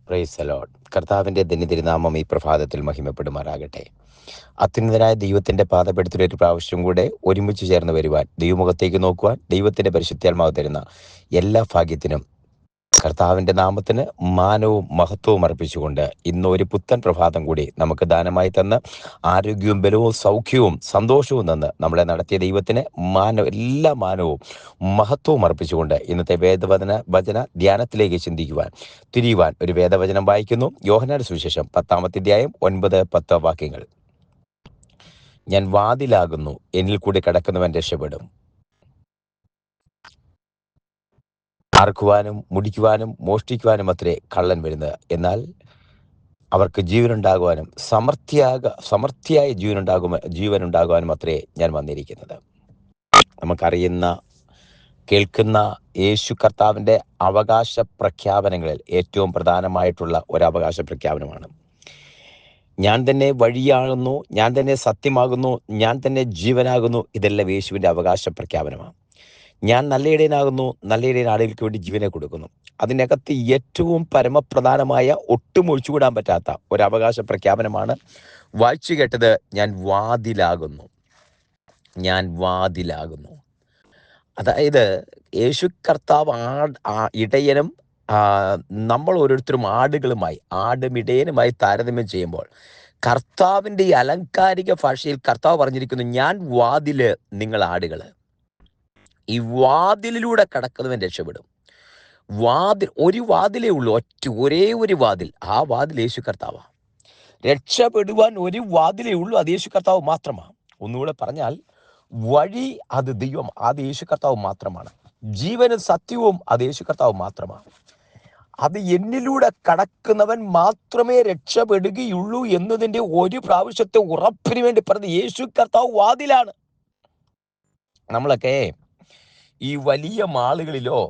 Praise the Lord. കർത്താവിൻ്റെ ധന്യതിരുനാമം ഈ പ്രഭാതത്തിൽ മഹിമപ്പെടുമാറാകട്ടെ. അത്യുന്നതനായ ദൈവത്തിൻ്റെ പാദപീഠത്തിൽ ഒരു പ്രാവശ്യം കൂടെ ഒരുമിച്ച് ചേർന്ന് വരുവാൻ, ദൈവമുഖത്തേക്ക് നോക്കുവാൻ, ദൈവത്തിൻ്റെ പരിശുദ്ധാത്മാവ് തരുന്ന എല്ലാ ഭാഗ്യത്തിനും കർത്താവിൻ്റെ നാമത്തിന് മാനവും മഹത്വവും അർപ്പിച്ചുകൊണ്ട് ഇന്ന് ഒരു പുത്തൻ പ്രഭാതം കൂടി നമുക്ക് ദാനമായി തന്ന് ആരോഗ്യവും ബലവും സൗഖ്യവും സന്തോഷവും തന്ന് നമ്മളെ നടത്തിയ ദൈവത്തിന് എല്ലാ മാനവും മഹത്വവും അർപ്പിച്ചുകൊണ്ട് ഇന്നത്തെ വചന ധ്യാനത്തിലേക്ക് തിരിയുവാൻ ഒരു വേദവചനം വായിക്കുന്നു. യോഹന്നാന്റെ സുവിശേഷം 10-ാമത്തെ അധ്യായം 9-10 വാക്യങ്ങൾ. ഞാൻ വാതിലാകുന്നു, എന്നിൽ കൂടി കടക്കുന്നവൻ രക്ഷപ്പെടും. അറുക്കുവാനും മുടിക്കുവാനും മോഷ്ടിക്കുവാനും അത്രേ കള്ളൻ വരുന്നത്, എന്നാൽ അവർക്ക് ജീവനുണ്ടാകുവാനും സമൃദ്ധിയായ ജീവനുണ്ടാകുവാനും അത്രേ ഞാൻ വന്നിരിക്കുന്നത്. നമുക്കറിയുന്ന കേൾക്കുന്ന യേശു കർത്താവിൻ്റെ അവകാശ പ്രഖ്യാപനങ്ങളിൽ ഏറ്റവും പ്രധാനമായിട്ടുള്ള ഒരു അവകാശ പ്രഖ്യാപനമാണ്, ഞാൻ തന്നെ വഴിയാകുന്നു, ഞാൻ തന്നെ സത്യമാകുന്നു, ഞാൻ തന്നെ ജീവനാകുന്നു. ഇതെല്ലാം യേശുവിൻ്റെ അവകാശ പ്രഖ്യാപനമാണ്. ഞാൻ നല്ല ഇടയനാകുന്നു, നല്ല ഇടയൻ ആളുകൾക്ക് വേണ്ടി ജീവനെ കൊടുക്കുന്നു. അതിനകത്ത് ഏറ്റവും പരമപ്രധാനമായ, ഒട്ടും ഒഴിച്ചുകൂടാൻ പറ്റാത്ത ഒരു അവകാശ പ്രഖ്യാപനമാണ് വായിച്ചു കേട്ടത്. ഞാൻ വാതിലാകുന്നു, ഞാൻ വാതിലാകുന്നു. അതായത് യേശു കർത്താവ് ഇടയനും നമ്മൾ ഓരോരുത്തരും ആടും ഇടയനുമായി താരതമ്യം ചെയ്യുമ്പോൾ കർത്താവിൻ്റെ ഈ അലങ്കാരിക ഭാഷയിൽ കർത്താവ് പറഞ്ഞിരിക്കുന്നു, ഞാൻ വാതില്, നിങ്ങൾ ആടുകള്. ഈ വാതിലിലൂടെ കടക്കുന്നവൻ രക്ഷപ്പെടും. ഒരു വാതിലേ ഉള്ളൂ, ഒരേ ഒരു വാതിൽ. ആ വാതിൽ യേശു കർത്താവാണ്. രക്ഷപ്പെടുവാൻ ഒരു വാതിലേ ഉള്ളൂ, അത് യേശു കർത്താവ് മാത്രമാണ്. ഒന്നുകൂടെ പറഞ്ഞാൽ, വഴി അത് ദൈവം, അത് യേശു കർത്താവ് മാത്രമാണ്. ജീവനും സത്യവും അത് യേശു കർത്താവ് മാത്രമാണ്. അത് എന്നിലൂടെ കടക്കുന്നവൻ മാത്രമേ രക്ഷപ്പെടുകയുള്ളൂ എന്നതിൻ്റെ ഒരു പ്രാവശ്യത്തെ ഉറപ്പിന് വേണ്ടി പറഞ്ഞ് യേശു കർത്താവ് വാതിലാണ്. നമ്മളൊക്കെ ഈ വലിയ മാളുകളിലോ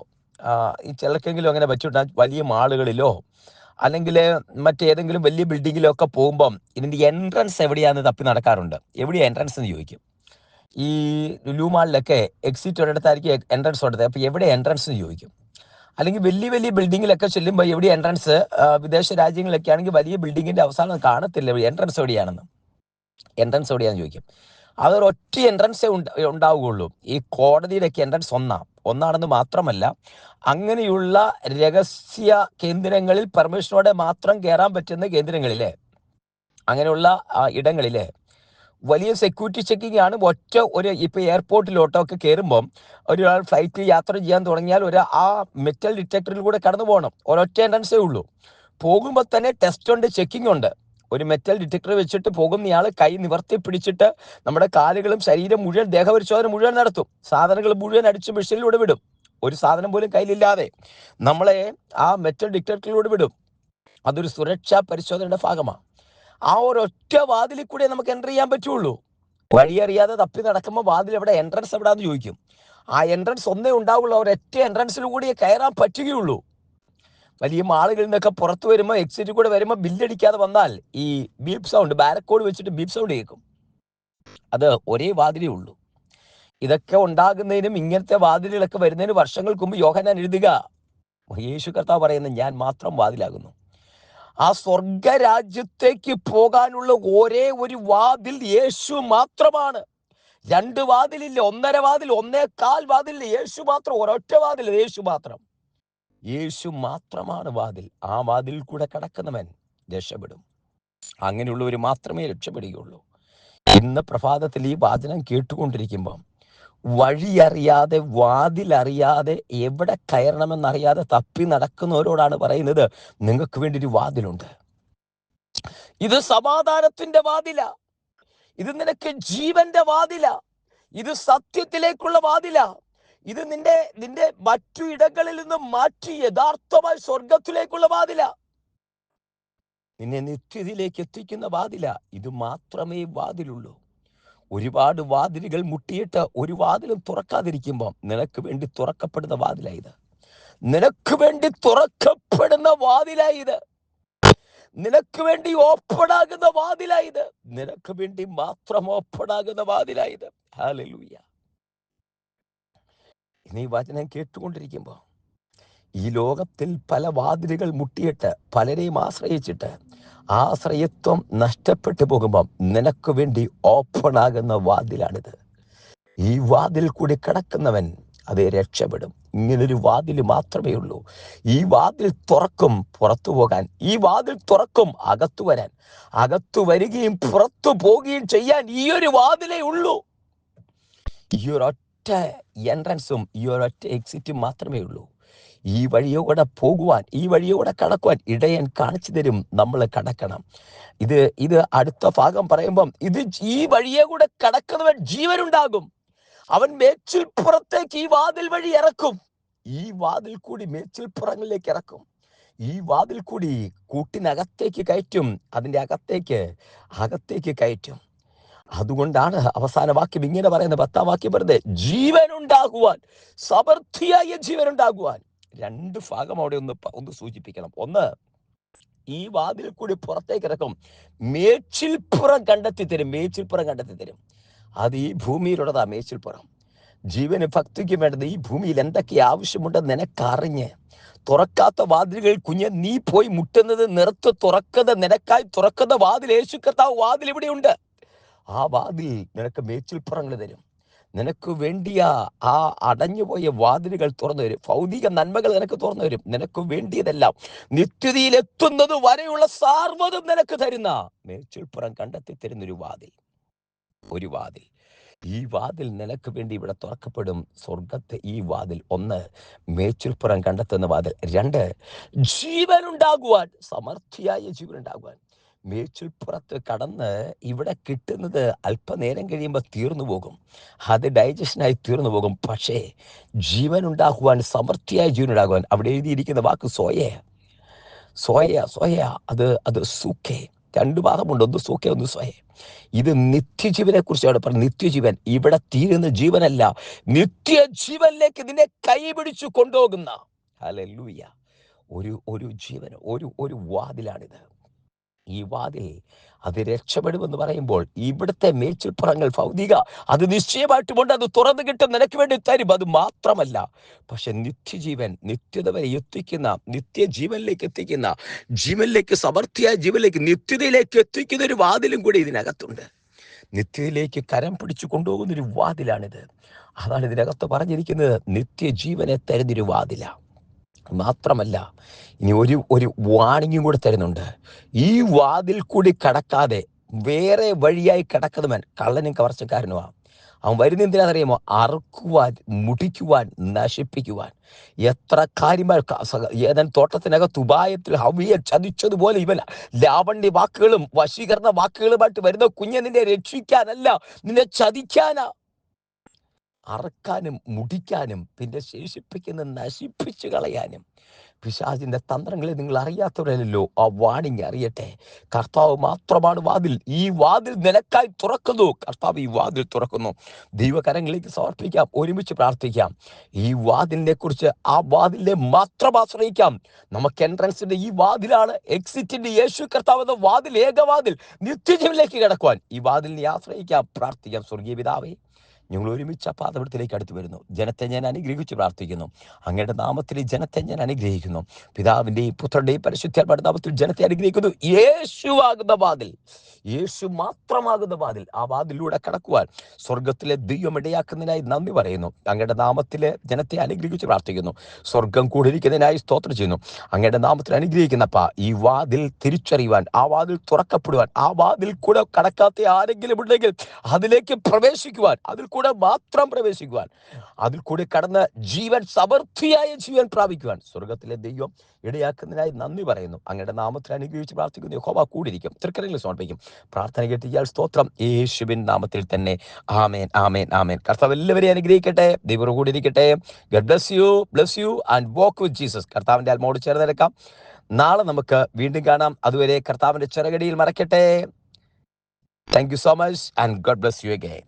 ഈ ചിലർക്കെങ്കിലും അങ്ങനെ പറ്റിയിട്ടുണ്ടാകും, വലിയ മാളുകളിലോ അല്ലെങ്കിൽ മറ്റേതെങ്കിലും വലിയ ബിൽഡിങ്ങിലോ ഒക്കെ പോകുമ്പം ഇതിൻ്റെ എൻട്രൻസ് എവിടെയാണെന്ന് തപ്പി നടക്കാറുണ്ട്. എവിടെയാണ് എൻട്രൻസ് എന്ന് ചോദിക്കും. ഈ ലുലു മാളിലൊക്കെ എക്സിറ്റ് ഒരിടത്തായിരിക്കും എൻട്രൻസ് ഉള്ളത്. അപ്പോൾ എവിടെ എൻട്രൻസ് എന്ന് ചോദിക്കും. അല്ലെങ്കിൽ വലിയ വലിയ ബിൽഡിങ്ങിലൊക്കെ ചെല്ലുമ്പോൾ എവിടെ എൻട്രൻസ്, വിദേശ രാജ്യങ്ങളിലൊക്കെ ആണെങ്കിൽ വലിയ ബിൽഡിങ്ങിൻ്റെ അവസാനം കാണത്തില്ല എൻട്രൻസ് എവിടെയാണെന്ന്. എൻട്രൻസ് എവിടെയാണെന്ന് ചോദിക്കും. അതൊരൊറ്റ എൻട്രൻസേ ഉണ്ടാവുകയുള്ളൂ. ഈ കോടതിയിലൊക്കെ എൻട്രൻസ് ഒന്നാണെന്ന് മാത്രമല്ല, അങ്ങനെയുള്ള രഹസ്യ കേന്ദ്രങ്ങളിൽ പെർമിഷനോടെ മാത്രം കയറാൻ പറ്റുന്ന കേന്ദ്രങ്ങളിലെ, അങ്ങനെയുള്ള ഇടങ്ങളിലെ വലിയ സെക്യൂരിറ്റി ചെക്കിംഗ് ആണ്. ഇപ്പോൾ എയർപോർട്ടിലോട്ടോ ഒക്കെ കയറുമ്പം ഒരാൾ ഫ്ലൈറ്റിൽ യാത്ര ചെയ്യാൻ തുടങ്ങിയാൽ ആ മെറ്റൽ ഡിറ്റക്ടറിൽ കൂടെ കടന്നു പോകണം. ഒരൊറ്റ എൻട്രൻസേ ഉള്ളൂ. പോകുമ്പോൾ തന്നെ ടെസ്റ്റ് ഉണ്ട്, ചെക്കിംഗ് ഉണ്ട്. ഒരു മെറ്റൽ ഡിറ്റക്ടർ വെച്ചിട്ട് പോകുന്നയാൾ കൈ നിവർത്തി പിടിച്ചിട്ട് നമ്മുടെ കാലുകളും ശരീരം മുഴുവൻ ദേഹപരിശോധന മുഴുവൻ നടത്തും. സാധനങ്ങൾ മുഴുവൻ അടിച്ച് മെഷീനിലൂടെ വിടും. ഒരു സാധനം പോലും കയ്യിലില്ലാതെ നമ്മളെ ആ മെറ്റൽ ഡിറ്റക്ടറിലൂടെ വിടും. അതൊരു സുരക്ഷാ പരിശോധനയുടെ ഭാഗമാണ്. ആ ഒരൊറ്റ വാതിലിൽ കൂടെ നമുക്ക് എൻ്റർ ചെയ്യാൻ പറ്റുള്ളൂ. വഴിയറിയാതെ തപ്പി നടക്കുമ്പോൾ വാതിൽ എവിടെ, എൻട്രൻസ് എവിടെയാന്ന് ചോദിക്കും. ആ എൻട്രൻസ് ഒന്നേ ഉണ്ടാവുള്ളൂ, ഒരൊറ്റ എൻട്രൻസിൽ കൂടി കയറാൻ പറ്റുകയുള്ളൂ. വലിയ മാളുകളിൽ നിന്നൊക്കെ പുറത്ത് വരുമ്പോൾ, എക്സിറ്റ് കൂടെ വരുമ്പോൾ ബില്ലടിക്കാതെ വന്നാൽ ഈ ബീപ്പ് സൗണ്ട്, ബാരക്കോഡ് വെച്ചിട്ട് ബീപ്പ് സൗണ്ട് കേൾക്കും. അത് ഒരേ വാതിലേ ഉള്ളൂ. ഇതൊക്കെ ഉണ്ടാകുന്നതിനും ഇങ്ങനത്തെ വാതിലുകളൊക്കെ വരുന്നതിന് വർഷങ്ങൾക്ക് മുമ്പ് യോഹന്നാൻ എഴുതുക, യേശു കർത്താവ് പറയുന്നത്, ഞാൻ മാത്രം വാതിലാകുന്നു. ആ സ്വർഗരാജ്യത്തേക്ക് പോകാനുള്ള ഒരേ ഒരു വാതിൽ യേശു മാത്രമാണ്. 2 വാതിലില്ല, 1.5 വാതിൽ, 1.25 വാതിൽ, യേശു മാത്രം. ഒരൊറ്റ വാതിൽ, യേശു മാത്രം. യേശു മാത്രമാണ് വാതിൽ. ആ വാതിൽ കൂടെ കടക്കുന്നവൻ രക്ഷപ്പെടും. അങ്ങനെയുള്ളവർ മാത്രമേ രക്ഷപ്പെടുകയുള്ളൂ. ഇന്ന് പ്രഭാതത്തിൽ ഈ വാചനം കേട്ടുകൊണ്ടിരിക്കുമ്പം വഴിയറിയാതെ, വാതിലറിയാതെ, എവിടെ കയറണമെന്നറിയാതെ തപ്പി നടക്കുന്നവരോടാണ് പറയുന്നത്, നിങ്ങൾക്ക് വേണ്ടി ഒരു വാതിലുണ്ട്. ഇത് സമാധാനത്തിന്റെ വാതില, ഇത് നിനക്ക് ജീവന്റെ വാതില, ഇത് സത്യത്തിലേക്കുള്ള വാതില, ഇത് നിന്റെ മറ്റു ഇടങ്ങളിൽ നിന്ന് മാറ്റി യഥാർത്ഥമായി സ്വർഗത്തിലേക്കുള്ള വാതില, നിന്നെ നിത്യതയിലേക്ക് എത്തിക്കുന്ന വാതില. ഇത് മാത്രമേ വാതിലുള്ളൂ. ഒരുപാട് വാതിലുകൾ മുട്ടിയിട്ട് ഒരു വാതിലും തുറക്കാതിരിക്കുമ്പോൾ നിനക്ക് വേണ്ടി തുറക്കപ്പെടുന്ന വാതിലായത്. നിനക്ക് വേണ്ടി തുറക്കപ്പെടുന്ന വാതിലായത്. നിനക്ക് വേണ്ടി ഓപ്പണാകുന്ന വാതിലായത്. നിനക്ക് വേണ്ടി മാത്രം ഓപ്പണാകുന്ന വാതിലായത്. ഹല്ലേലൂയ. ഇനി വചനം കേട്ടുകൊണ്ടിരിക്കുമ്പോൾ ഈ ലോകത്തിൽ പല വാതിലുകൾ മുട്ടിയിട്ട് പലരെയും ആശ്രയിച്ചിട്ട് ആശ്രയത്വം നഷ്ടപ്പെട്ടു പോകുമ്പം നിനക്ക് വേണ്ടി ഓപ്പൺ ആകുന്ന വാതിലാണിത്. ഈ വാതിൽ കൂടി കടക്കുന്നവൻ അത് രക്ഷപ്പെടും. ഇങ്ങനൊരു വാതിൽ മാത്രമേ ഉള്ളൂ. ഈ വാതിൽ തുറക്കും പുറത്തു പോകാൻ, ഈ വാതിൽ തുറക്കും അകത്തു വരാൻ, അകത്തു വരികയും പുറത്തു പോവുകയും ചെയ്യാൻ ഈ ഒരു വാതിലേ ഉള്ളൂ. ഈ ഒരൊറ്റ എൻട്രൻസും ഈ ഒരൊറ്റ എക്സിറ്റും മാത്രമേ ഉള്ളൂ. ഈ വഴിയോടെ പോകുവാൻ, ഈ വഴിയോടെ കടക്കുവാൻ ഇടയൻ കാണിച്ചു തരും. നമ്മൾ കടക്കണം. ഇത് അടുത്ത ഭാഗം പറയുമ്പം ഈ വഴിയെ കൂടെ കടക്കുന്നവൻ ജീവനുണ്ടാകും. അവൻ മേച്ചിൽപ്പുറത്തേക്ക് ഈ വാതിൽ വഴി ഇറക്കും. ഈ വാതിൽ കൂടി മേച്ചിൽപ്പുറങ്ങളിലേക്ക് ഇറക്കും. ഈ വാതിൽ കൂടി കൂട്ടിനകത്തേക്ക് കയറ്റും. അതിൻ്റെ അകത്തേക്ക് കയറ്റും. അതുകൊണ്ടാണ് അവസാന വാക്യം ഇങ്ങനെ പറയുന്നത്, 10-ാം വാക്യം പറയുന്നത്, ജീവനുണ്ടാകുവാൻ, സമൃദ്ധിയായ ജീവനുണ്ടാകുവാൻ. 2 ഭാഗം അവിടെ ഒന്ന് സൂചിപ്പിക്കണം. ഒന്ന്, ഈ വാതിൽ കൂടി പുറത്തേക്ക് ഇറക്കും. മേച്ചിൽപ്പുറം കണ്ടെത്തി തരും. അത് ഈ ഭൂമിയിലുള്ളതാ മേച്ചിൽപ്പുറം. ജീവന് ഭക്തിക്ക് വേണ്ടത് ഈ ഭൂമിയിൽ എന്തൊക്കെ ആവശ്യമുണ്ടെന്ന് നിനക്കറിഞ്ഞ്, തുറക്കാത്ത വാതിലുകൾ കുഞ്ഞ് നീ പോയി മുട്ടുന്നത് നിറത്ത് നിനക്കായി തുറക്കുന്ന വാതിൽ യേശു കർത്താവ് വാതിൽ ഇവിടെയുണ്ട്. ആ വാതിൽ നിനക്ക് മേച്ചിൽപ്പുറങ്ങൾ തരും. നിനക്ക് വേണ്ടിയ ആ അടഞ്ഞുപോയ വാതിലുകൾ തുറന്നു വരും. ഭൗതിക നന്മകൾ നിനക്ക് തുറന്നു വരും. നിനക്ക് വേണ്ടിയതെല്ലാം നിത്യതയിൽ എത്തുന്നത് വരെയുള്ള സാർവ്വതും നിനക്ക് തരുന്ന മേച്ചിൽപ്പുറം കണ്ടെത്തി തരുന്നൊരു വാതിൽ. ഈ വാതിൽ നിനക്ക് വേണ്ടി ഇവിടെ തുറക്കപ്പെടും. സ്വർഗത്തെ ഈ വാതിൽ. 1, മേച്ചിൽപ്പുറം കണ്ടെത്തുന്ന വാതിൽ. 2, ജീവനുണ്ടാകുവാൻ, സമൃദ്ധിയായ ജീവനുണ്ടാകുവാൻ. മേച്ചിൽപ്പുറത്ത് കടന്ന് ഇവിടെ കിട്ടുന്നത് അല്പനേരം കഴിയുമ്പോൾ തീർന്നു പോകും. അത് ഡൈജഷനായി തീർന്നു പോകും. പക്ഷേ ജീവനുണ്ടാകുവാൻ, സമൃദ്ധിയായ ജീവനുണ്ടാകുവാൻ, അവിടെ എഴുതിയിരിക്കുന്ന വാക്ക് സോയ. അത് സൂക്കെ. 2 ഭാഗമുണ്ട്. ഒന്ന് സൂക്കെ, ഒന്ന് സോയ. ഇത് നിത്യജീവനെ കുറിച്ചാണ് പറഞ്ഞത്. നിത്യജീവൻ ഇവിടെ തീരുന്ന ജീവനല്ല, നിത്യജീവനിലേക്ക് നിന്നെ കൈപിടിച്ചു കൊണ്ടുപോകുന്ന, ഹല്ലേലൂയ, ഒരു ജീവൻ, ഒരു വാതിലാണിത്. ഈ വാതിൽ അത് രക്ഷപ്പെടുമെന്ന് പറയുമ്പോൾ ഇവിടുത്തെ മേച്ചിൽപ്പുറങ്ങൾ ഭൗതിക, അത് നിശ്ചയമായിട്ടുമുണ്ട്. അത് തുറന്നു കിട്ടും, നിനക്ക് വേണ്ടി തരും. അത് മാത്രമല്ല, പക്ഷെ നിത്യജീവൻ, നിത്യത വരെ എത്തിക്കുന്ന, നിത്യജീവനിലേക്ക് എത്തിക്കുന്ന, ജീവനിലേക്ക്, സമൃദ്ധിയായ ജീവനിലേക്ക്, നിത്യതയിലേക്ക് എത്തിക്കുന്ന ഒരു വാതിലും കൂടി ഇതിനകത്തുണ്ട്. നിത്യതയിലേക്ക് കരം പിടിച്ചു കൊണ്ടുപോകുന്നൊരു വാതിലാണിത്. അതാണ് ഇതിനകത്ത് പറഞ്ഞിരിക്കുന്നത്. നിത്യജീവനെ തരുന്നൊരു വാതിലാണ്. മാത്രമല്ല, ഇനി ഒരു വാണിംഗും കൂടെ തരുന്നുണ്ട്. ഈ വാതിൽ കൂടി കടക്കാതെ വേറെ വഴിയായി കിടക്കുന്നവൻ കള്ളനും കവർച്ചക്കാരനുമാണ്. അവൻ വരുന്ന എന്തിനാണെന്നറിയാമോ? അറുക്കുവാൻ, മുടിക്കുവാൻ, നശിപ്പിക്കുവാൻ. എത്ര കാര്യങ്ങൾ ഏതൻ തോട്ടത്തിനകത്ത് ഉപായത്തിൽ ഹവ്വയെ ചതിച്ചതുപോലെ ഇവൻ ലാവണ്യ വാക്കുകളും വശീകരണ വാക്കുകളുമായിട്ട് വരുന്ന കുഞ്ഞെ നിന്നെ രക്ഷിക്കാനല്ല, നിന്നെ ചതിക്കാനാ. അറക്കാനും മുടിക്കാനും പിന്നെ ശേഷിപ്പിക്കുന്ന നശിപ്പിച്ചു കളയാനും. പിശാചിന്റെ തന്ത്രങ്ങളെ നിങ്ങൾ അറിയാത്തവരല്ലോ. ആ വാണിംഗ് അറിയട്ടെ. കർത്താവ് മാത്രമാണ് വാതിൽ. ഈ വാതിൽ നിനക്കായി തുറക്കുന്നു. കർത്താവ് ഈ വാതിൽ തുറക്കുന്നു. ദൈവകരങ്ങളിലേക്ക് സമർപ്പിക്കാം, ഒരുമിച്ച് പ്രാർത്ഥിക്കാം. ഈ വാതിലിനെ കുറിച്ച്, ആ വാതിലിനെ മാത്രം ആശ്രയിക്കാം. നമുക്ക് എൻട്രൻസിന്റെ ഈ വാതിലാണ്, എക്സിറ്റിന്റെ യേശു കർത്താവ് എന്ന വാതിൽ, ഏകവാതിൽ, നിത്യജീവനിലേക്ക് കിടക്കുവാൻ ഈ വാതിലിനെ ആശ്രയിക്കാം, പ്രാർത്ഥിക്കാം. സ്വർഗീയ പിതാവേ, ഞങ്ങൾ ഒരുമിച്ച് പാദപീഠത്തിലേക്ക് അടുത്ത് വരുന്നു. ജനത്തെ ഞാൻ അനുഗ്രഹിച്ച് പ്രാർത്ഥിക്കുന്നു. അങ്ങയുടെ നാമത്തിൽ ജനത്തെ ഞാൻ അനുഗ്രഹിക്കുന്നു. പിതാവിൻ്റെയും പുത്രൻ്റെയും പരിശുദ്ധാത്മാവിന്റെ നാമത്തിൽ ജനത്തെ അനുഗ്രഹിക്കുന്നു. യേശുവാകുന്ന വാതിൽ, യേശു മാത്രമാകുന്ന വാതിൽ, ആ വാതിലൂടെ കടക്കുവാൻ സ്വർഗത്തിലെ ദൈവം ഇടയാക്കുന്നതിനായി നന്ദി പറയുന്നു. അങ്ങയുടെ നാമത്തിലെ ജനത്തെ അനുഗ്രഹിച്ച് പ്രാർത്ഥിക്കുന്നു. സ്വർഗം കൂടിയിരിക്കുന്നതിനായി സ്തോത്രം ചെയ്യുന്നു. അങ്ങയുടെ നാമത്തിൽ അനുഗ്രഹിക്കുന്നപ്പ ഈ വാതിൽ തിരിച്ചറിയുവാൻ, ആ വാതിൽ തുറക്കപ്പെടുവാൻ, ആ വാതിൽ കൂടെ കടക്കാത്ത ആരെങ്കിലും ഉണ്ടെങ്കിൽ അതിലേക്ക് പ്രവേശിക്കുവാൻ, അതിൽ കൂടെ മാത്രം പ്രവേശിക്കുവാൻ, അതിൽ കൂടെ കടന്ന് ജീവൻ, സമൃദ്ധിയായ ജീവൻ പ്രാപിക്കുവാൻ സ്വർഗത്തിലെ ദൈവം ഇടയാക്കുന്നതിനായി നന്ദി പറയുന്നു. അങ്ങയുടെ നാമത്തിൽ അനുഗ്രഹിച്ച് പ്രാർത്ഥിക്കുന്നു. യഹോവ കൂടിയിരിക്കും. തൃക്കരങ്ങളിൽ സമർപ്പിക്കും. പ്രാർത്ഥന കേട്ടിയാൽ സ്തോത്രം. യേശുവിൻ നാമത്തിൽ തന്നെ. ആമേൻ, ആമേൻ, ആമേൻ. കർത്താവ് എല്ലാവരെയും അനുഗ്രഹിക്കട്ടെ. ദൈവം കൂടിയിരിക്കട്ടെ. God bless you and walk with Jesus. കർത്താവിന്റെ ആത്മാവോട് ചേർന്ന് നിൽക്കാം. നാളെ നമുക്ക് വീണ്ടും കാണാം. അതുവരെ കർത്താവിന്റെ ചെറുകടിയിൽ മറക്കട്ടെ. Thank you so much and God bless you again.